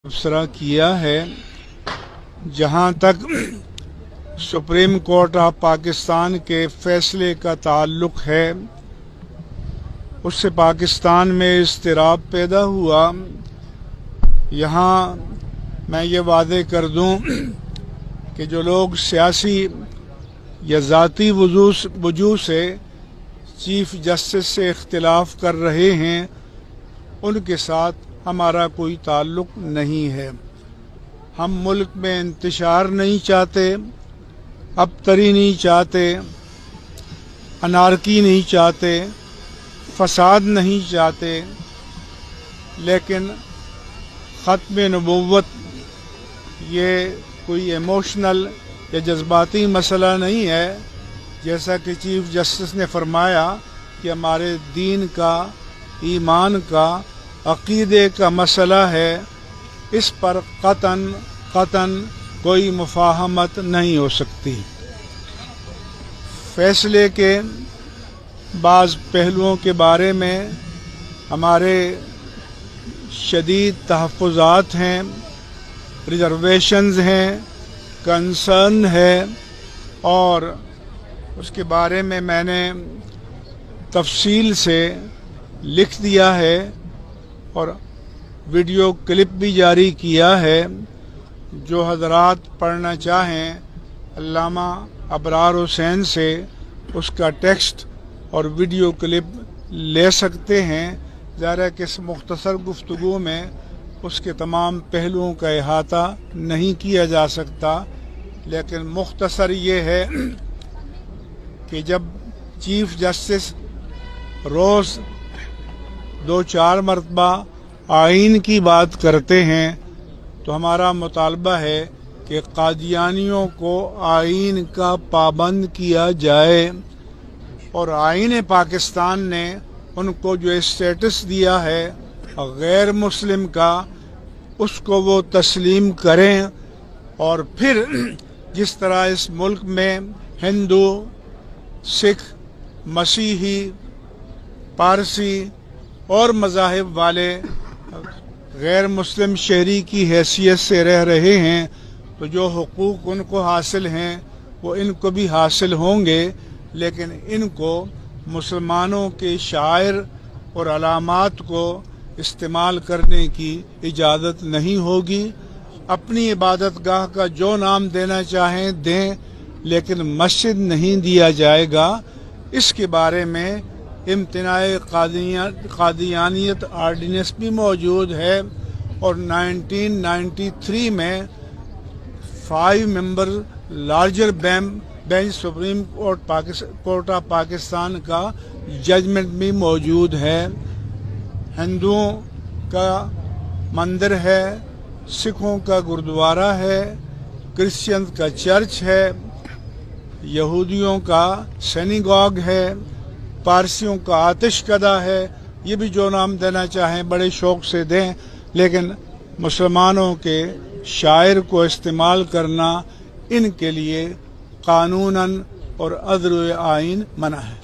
तबसरा किया है। जहाँ तक सुप्रीम कोर्ट ऑफ पाकिस्तान के फैसले का ताल्लुक है, उससे पाकिस्तान में इज़्तिराब पैदा हुआ। यहाँ मैं ये वादे कर दूं कि जो लोग सियासी या ज़ाती वजूह से चीफ जस्टिस से इख्तिलाफ कर रहे हैं, उनके साथ हमारा कोई ताल्लुक नहीं है। हम मुल्क में इंतशार नहीं चाहते, अबतरी नहीं चाहते, अनारकी नहीं चाहते, फसाद नहीं चाहते, लेकिन ख़त्म नबुव्वत ये कोई इमोशनल या जज्बाती मसला नहीं है। जैसा कि चीफ जस्टिस ने फरमाया कि हमारे दीन का, ईमान का, अक़ीदे का मसला है, इस पर क़तन कोई मुफ़ाहमत नहीं हो सकती। फैसले के बाज़ पहलुओं के बारे में हमारे शदीद तहफ़्फ़ुज़ात हैं, रिज़र्वेशंस हैं, कंसर्न है, और उसके बारे में मैंने तफसील से लिख दिया है और वीडियो क्लिप भी जारी किया है। जो हज़रात पढ़ना चाहें अल्लामा अबरार हुसैन से उसका टेक्स्ट और वीडियो क्लिप ले सकते हैं। ज़रा कि इस मुख्तसर गुफ्तगू में उसके तमाम पहलुओं का अहाता नहीं किया जा सकता, लेकिन मुख्तसर ये है कि जब चीफ जस्टिस रोज़ 2-4 मरतबा आइन की बात करते हैं, तो हमारा मुतालबा है कि कादियानियों को आइन का पाबंद किया जाए और आइन पाकिस्तान ने उनको जो स्टेटस दिया है गैर मुस्लिम का, उसको वो तस्लीम करें। और फिर जिस तरह इस मुल्क में हिंदू, सिख, मसीही, पारसी और मज़ाहिब वाले गैर मुस्लिम शहरी की हैसियत से रह रहे हैं, तो जो हुकूक उनको हासिल हैं वो इनको भी हासिल होंगे, लेकिन इनको मुसलमानों के शायर और अलामात को इस्तेमाल करने की इजाज़त नहीं होगी। अपनी इबादत गाह का जो नाम देना चाहें दें, लेकिन मस्जिद नहीं दिया जाएगा। इसके बारे में इम्तनाए कादियानियत आर्डिनेंस भी मौजूद है और 1993 में 5 member larger bench supreme court of Pakistan का जजमेंट भी मौजूद है। हिंदुओं का मंदिर है, सिखों का गुरुद्वारा है, क्रिश्चियन का चर्च है, यहूदियों का सिनेगॉग है, पारसियों का आतिशकदा है। ये भी जो नाम देना चाहें बड़े शौक़ से दें, लेकिन मुसलमानों के शायर को इस्तेमाल करना इनके लिए कानूनन और अदल आइन मना है।